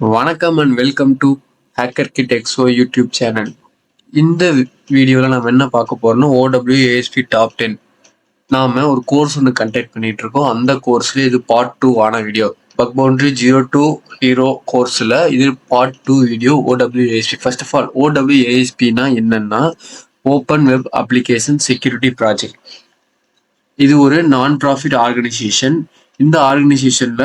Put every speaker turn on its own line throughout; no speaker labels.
வணக்கம் and welcome to Hacker Kid Exo YouTube channel. இந்த வீடியோவில் நம்ம என்ன பார்க்க போறோம்னா OWASP டாப் 10. நாம ஒரு கோர்ஸ் ஒன்று கண்டக்ட் பண்ணிட்டு இருக்கோம். அந்த கோர்ஸ்ல இது பார்ட் 2 ஆன video. Bug bounty 0 to hero கோர்ஸ்ல இது part 2 video OWASP. First of all OWASPனா என்னன்னா open web application security project. இது ஒரு நான் ப்ராஃபிட் ஆர்கனைசேஷன். இந்த ஆர்கனைசேஷன்ல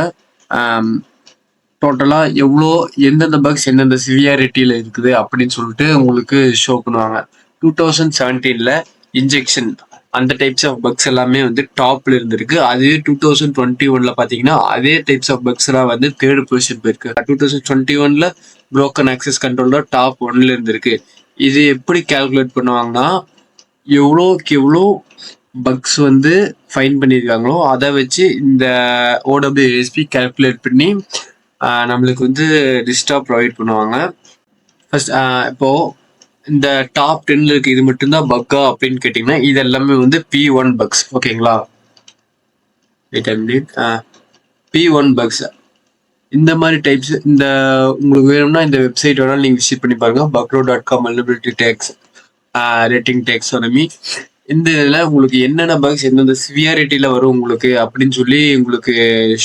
டோட்டலாக எவ்வளோ எந்தெந்த பக்ஸ் எந்தெந்த சிவியாரிட்டியில் இருக்குது அப்படின்னு சொல்லிட்டு உங்களுக்கு ஷோ பண்ணுவாங்க. 2017 இன்ஜெக்ஷன் அந்த டைப்ஸ் ஆஃப் பக்ஸ் எல்லாமே வந்து டாப்ல இருந்திருக்கு. அது 2021 பார்த்தீங்கன்னா அதே டைப்ஸ் ஆஃப் பக்ஸ் எல்லாம் வந்து தேர்ட் பொசிஷன் போயிருக்கு. 2021 புரோக்கன் ஆக்சஸ் கண்ட்ரோலர் டாப் 1ல இருந்திருக்கு. இது எப்படி கால்குலேட் பண்ணுவாங்கன்னா எவ்வளோக்கு எவ்வளோ பக்ஸ் வந்து ஃபைன் பண்ணியிருக்காங்களோ அதை வச்சு இந்த OWASP கால்குலேட் பண்ணி நம்மளுக்கு வந்து லிஸ்ட்டாக ப்ரொவைட் பண்ணுவாங்க. ஃபர்ஸ்ட் இப்போ இந்த டாப் 10ல இருக்கு இது மட்டும்தான் பக்கா அப்படின்னு கேட்டிங்கன்னா இது எல்லாமே வந்து P1 பக்ஸ். ஓகேங்களா, P1 பக்ஸ் இந்த மாதிரி டைப்ஸ். இந்த உங்களுக்கு வேணும்னா இந்த வெப்சைட் வேணாலும் நீங்கள் விசிட் பண்ணி பாருங்க. bugro.com vulnerability tags rating taxonomy. இந்த இதில் உங்களுக்கு என்னென்ன பக்ஸ் எந்தெந்த சிவியாரிட்டியில் வரும் உங்களுக்கு அப்படின்னு சொல்லி உங்களுக்கு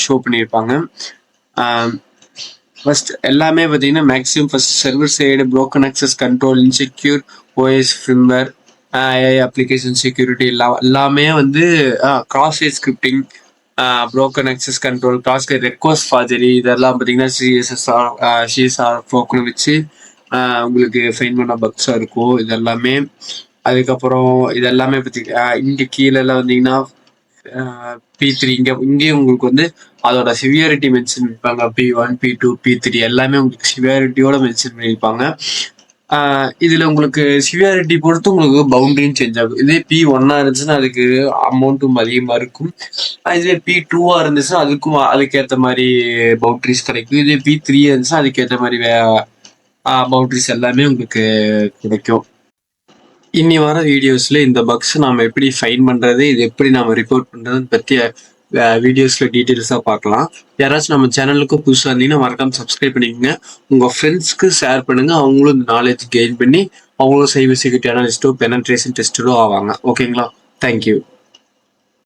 ஷோ பண்ணியிருப்பாங்க. ஃபர்ஸ்ட் எல்லாமே பார்த்தீங்கன்னா maximum first server side broken access control, insecure OS firmware, AI application security எல்லாமே வந்து cross site scripting, broken access control, cross request forgery இதெல்லாம் பார்த்தீங்கன்னா CSR ப்ரோக்கன் வச்சு உங்களுக்கு ஃபைன் பண்ண பக்ஸாக இருக்கும் இதெல்லாமே. அதுக்கப்புறம் இதெல்லாமே பார்த்தீங்கன்னா இங்கே கீழெல்லாம் வந்தீங்கன்னா P3 இங்கேயும் உங்களுக்கு வந்து அதோட சிவியாரிட்டி மென்ஷன் பண்ணியிருப்பாங்க. P1, P2, P3 எல்லாமே உங்களுக்கு சிவியாரிட்டியோட மென்ஷன் பண்ணியிருப்பாங்க. இதுல உங்களுக்கு சிவியாரிட்டி பொறுத்து உங்களுக்கு பவுண்டரியும் சேஞ்ச் ஆகும். இதே P1 இருந்துச்சுன்னா அதுக்கு அமௌண்ட்டும் அதிகமா இருக்கும். இதே P2 இருந்துச்சுன்னா அதுக்கேற்ற மாதிரி பவுண்டரிஸ் கிடைக்கும். இதே P3 இருந்துச்சுன்னா அதுக்கேற்ற மாதிரி பவுண்டரிஸ் எல்லாமே உங்களுக்கு கிடைக்கும். இனி வர வீடியோஸ்ல இந்த பக்ஸ் நாம எப்படி ஃபைன் பண்றது, இது எப்படி நாம ரிப்போர்ட் பண்றதுன்னு பத்தி வீடியோஸ்ல டீட்டெயில்ஸா பார்க்கலாம். யாராச்சும் நம்ம சேனலுக்கு புதுசாக இருந்தீங்கன்னா மறக்காம சப்ஸ்கிரைப் பண்ணிக்கோங்க. உங்க ஃப்ரெண்ட்ஸ்க்கு ஷேர் பண்ணுங்க. அவங்களும் இந்த நாலேஜ் கெயின் பண்ணி அவங்களும் சைபர் செக்யூரிட்டி அனாலிஸ்டோ பெனட்ரேஷன் டெஸ்டரோ ஆவாங்க. ஓகேங்களா, தேங்க்யூ.